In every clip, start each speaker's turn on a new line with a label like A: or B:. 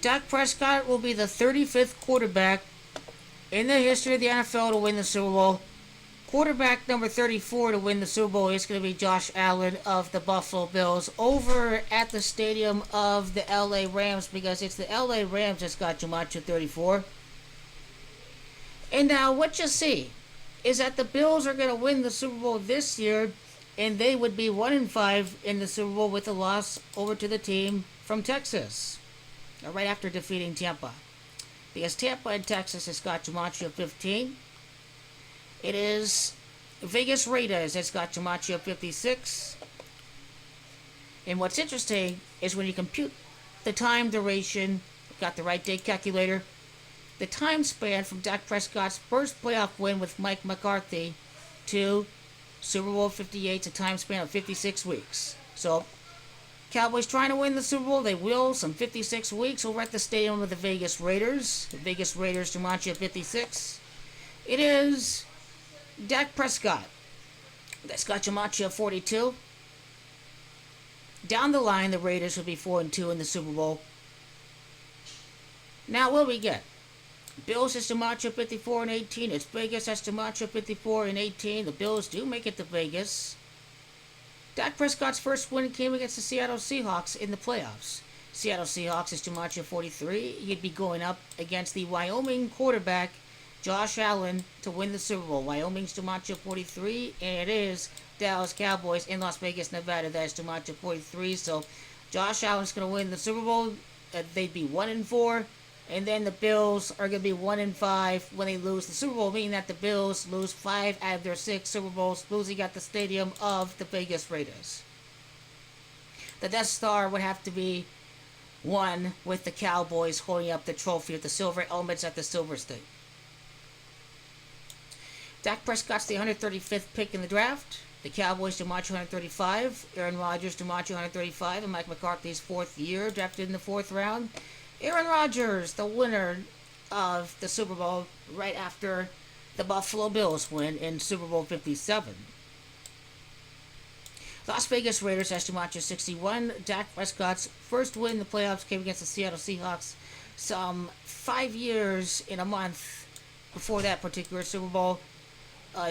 A: Dak Prescott will be the 35th quarterback in the history of the NFL to win the Super Bowl. Quarterback number 34 to win the Super Bowl is going to be Josh Allen of the Buffalo Bills over at the stadium of the LA Rams, because it's the LA Rams that's got Jumanji 34. And now what you see is that the Bills are going to win the Super Bowl this year, and they would be 1-5 in the Super Bowl with a loss over to the team from Texas, right after defeating Tampa. Because Tampa and Texas has got Jumanji 15. It is Vegas Raiders that's got Jumanji 56. And what's interesting is when you compute the time duration, got the right day calculator, the time span from Dak Prescott's first playoff win with Mike McCarthy to Super Bowl 58, a time span of 56 weeks. So, Cowboys trying to win the Super Bowl, they will, some 56 weeks over at the stadium of the Vegas Raiders. The Vegas Raiders, Jumanji 56. It is Dak Prescott that's got Jumanji 42. Down the line, the Raiders will be 4-2 in the Super Bowl. Now, what do we get? Bills is Jumanji 54 and 18. It's Vegas that's Jumanji 54 and 18. The Bills do make it to Vegas. Dak Prescott's first win came against the Seattle Seahawks in the playoffs. Seattle Seahawks is Jumanji 43. He'd be going up against the Wyoming quarterback, Josh Allen, to win the Super Bowl. Wyoming's Jumanji 43, and it is Dallas Cowboys in Las Vegas, Nevada. That's Jumanji 43. So Josh Allen's going to win the Super Bowl. They'd be 1-4. And then the Bills are going to be 1-5 when they lose the Super Bowl, meaning that the Bills lose 5 out of their 6 Super Bowls, losing at the stadium of the Vegas Raiders. The Death Star would have to be won with the Cowboys holding up the trophy of the silver elements at the Silver State. Dak Prescott's the 135th pick in the draft. The Cowboys Jumanji 135. Aaron Rodgers Jumanji 135, and Mike McCarthy's 4th year, drafted in the 4th round. Aaron Rodgers, the winner of the Super Bowl right after the Buffalo Bills win in Super Bowl 57. Las Vegas Raiders has Jumanji 61. Dak Prescott's first win in the playoffs came against the Seattle Seahawks some 5 years in a month before that particular Super Bowl.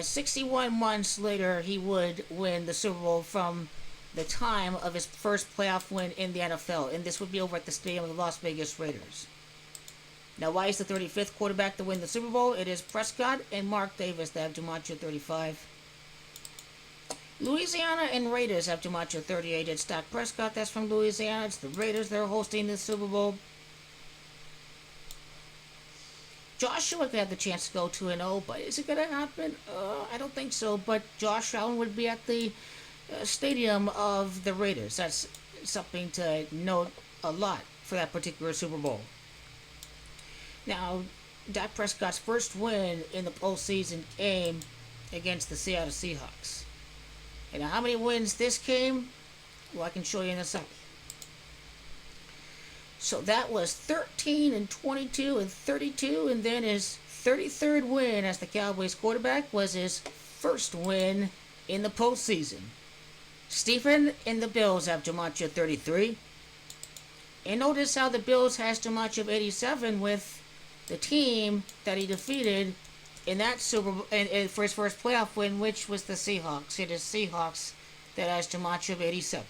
A: 61 months later, he would win the Super Bowl from the time of his first playoff win in the NFL, and this would be over at the stadium of the Las Vegas Raiders. Now, why is the 35th quarterback to win the Super Bowl? It is Prescott and Mark Davis that have Jumanji 35. Louisiana and Raiders have Jumanji 38. It's Dak Prescott, that's from Louisiana. It's the Raiders that are hosting the Super Bowl. Joshua could have the chance to go 2-0, but is it going to happen? I don't think so, but Josh Allen would be at the stadium of the Raiders. That's something to note a lot for that particular Super Bowl. Now, Dak Prescott's first win in the postseason came against the Seattle Seahawks. And how many wins this came? Well, I can show you in a second. So that was 13 and 22 and 32, and then his 33rd win as the Cowboys quarterback was his first win in the postseason. Stephen and the Bills have Jumanji 33. And notice how the Bills has Jumanji 87 with the team that he defeated in that Super Bowl for his first playoff win, which was the Seahawks. It is Seahawks that has Jumanji 87.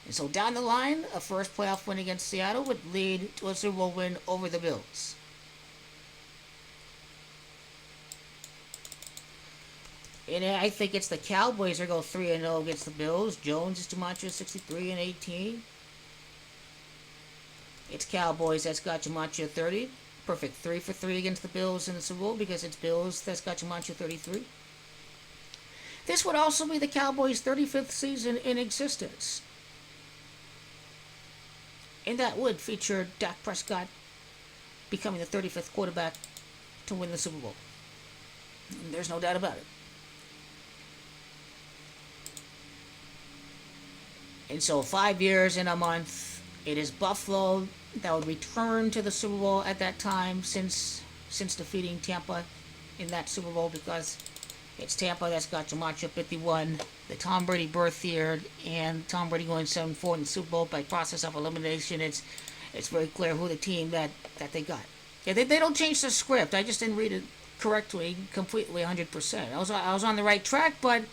A: And so down the line, a first playoff win against Seattle would lead to a Super Bowl win over the Bills. And I think it's the Cowboys that go 3-0 against the Bills. Jones is Jumanji 63 and 18. It's Cowboys that's got Jumanji 30. Perfect 3 for 3 against the Bills in the Super Bowl because it's Bills that's got Jumanji 33. This would also be the Cowboys' 35th season in existence. And that would feature Dak Prescott becoming the 35th quarterback to win the Super Bowl. And there's no doubt about it. And so 5 years and a month, it is Buffalo that would return to the Super Bowl at that time since defeating Tampa in that Super Bowl, because it's Tampa that's got Jumanji 51, the Tom Brady birth year, and Tom Brady going 7-4 in the Super Bowl by process of elimination. It's It's very clear who the team that they got. Yeah, they don't change the script. I just didn't read it correctly, completely, 100%. I was on the right track, but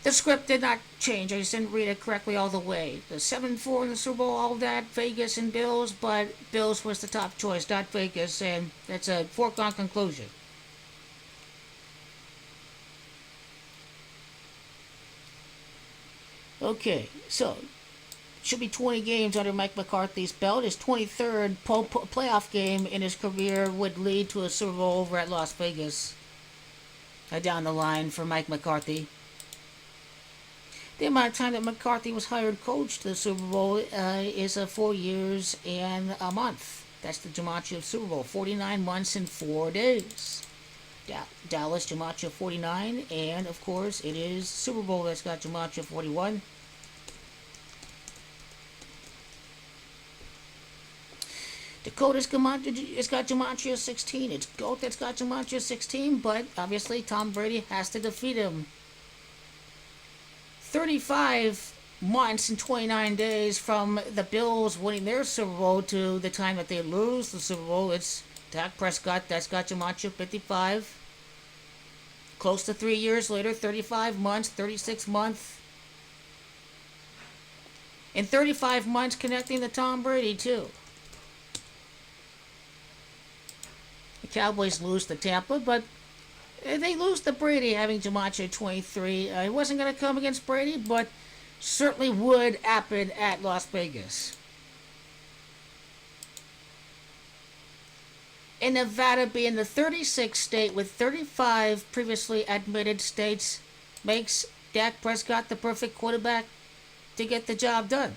A: the script did not change. I just didn't read it correctly all the way. The 7-4 in the Super Bowl, all that, Vegas and Bills, but Bills was the top choice, not Vegas, and that's a foregone conclusion. Okay, so should be 20 games under Mike McCarthy's belt. His 23rd playoff game in his career would lead to a Super Bowl over at Las Vegas down the line for Mike McCarthy. The amount of time that McCarthy was hired coach to the Super Bowl is 4 years and a month. That's the Gematria of Super Bowl. 49 months and 4 days. Dallas Gematria 49, and of course it is Super Bowl that's got Gematria 41. Dakota's it's got Gematria 16. It's GOAT that's got Gematria 16, but obviously Tom Brady has to defeat him. 35 months and 29 days from the Bills winning their Super Bowl to the time that they lose the Super Bowl. It's Dak Prescott that's got Gematria 55. Close to 3 years later, 35 months, 36 months. And 35 months connecting to Tom Brady, too. The Cowboys lose to Tampa, but they lose to Brady having Gematria 23. It wasn't going to come against Brady, but certainly would happen at Las Vegas. And Nevada being the 36th state with 35 previously admitted states makes Dak Prescott the perfect quarterback to get the job done.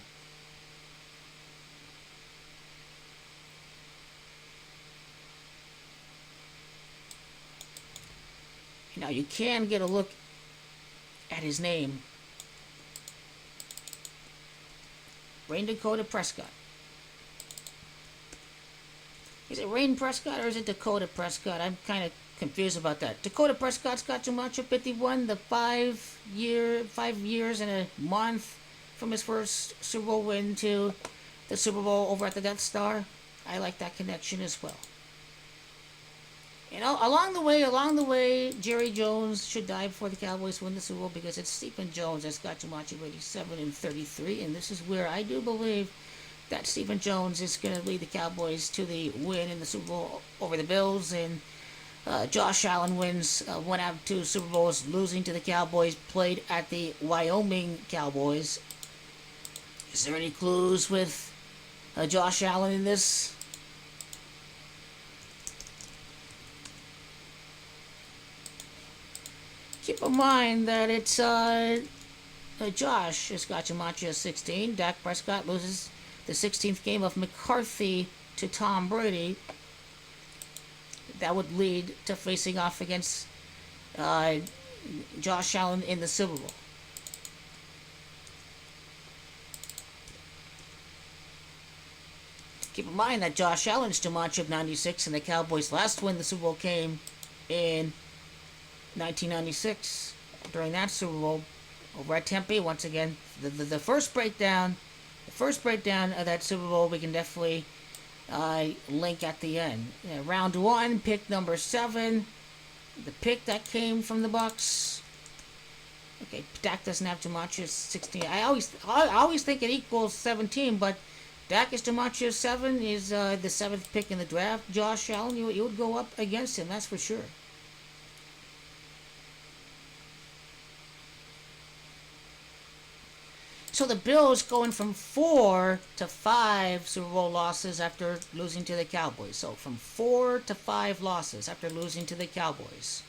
A: Now you can get a look at his name. Rain Dakota Prescott. Is it Rain Prescott or is it Dakota Prescott? I'm kind of confused about that. Dakota Prescott's got Gematria 51, the 5 years and a month from his first Super Bowl win to the Super Bowl over at the Death Star. I like that connection as well. You know, along the way, Jerry Jones should die before the Cowboys win the Super Bowl because it's Stephen Jones that's got Gematria 87 and 33, and this is where I do believe that Stephen Jones is going to lead the Cowboys to the win in the Super Bowl over the Bills, and Josh Allen wins one out of two Super Bowls, losing to the Cowboys, played at the Wyoming Cowboys. Is there any clues with Josh Allen in this? Keep in mind that it's Josh has got Gematria 16. Dak Prescott loses the 16th game of McCarthy to Tom Brady. That would lead to facing off against Josh Allen in the Super Bowl. Keep in mind that Josh Allen's Gematria of 96 and the Cowboys' last win the Super Bowl came in 1996 during that Super Bowl over at Tempe. Once again, the first breakdown of that Super Bowl we can definitely link at the end. Round one, pick number 7, the pick that came from the Bucks. Okay, Dak doesn't have Gematria 16. I always think it equals 17, but Dak is Gematria 7, is the 7th pick in the draft. Josh Allen, you would go up against him, that's for sure. So the Bills going from 4 to 5 Super Bowl losses after losing to the Cowboys. So from 4 to 5 losses after losing to the Cowboys.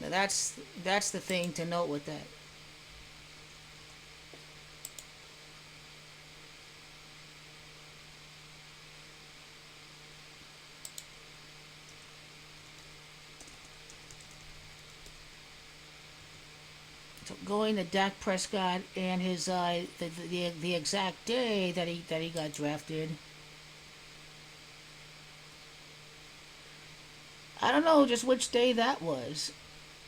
A: Now that's the thing to note with that. So going to Dak Prescott and his the exact day that he got drafted. I don't know just which day that was.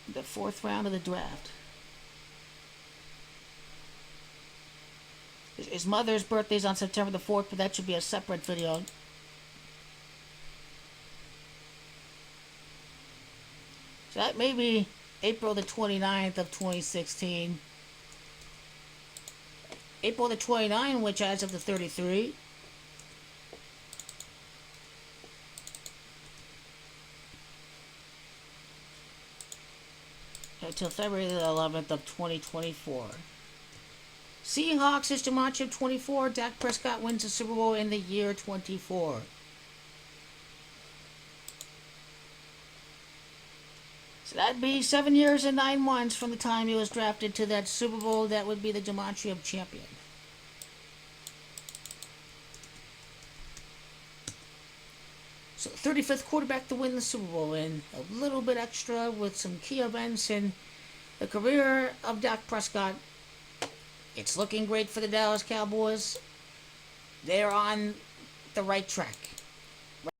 A: The 4th round of the draft. His mother's birthday's on September the 4th, but that should be a separate video. So that may be April the 29th of 2016. April the 29th, which adds up to 33. Until February the 11th of 2024. Seahawks is Gematria 24. Dak Prescott wins the Super Bowl in the year 24. So that'd be 7 years and 9 months from the time he was drafted to that Super Bowl. That would be the Gematria champion. So 35th quarterback to win the Super Bowl, and a little bit extra with some key events in the career of Dak Prescott. It's looking great for the Dallas Cowboys. They're on the right track.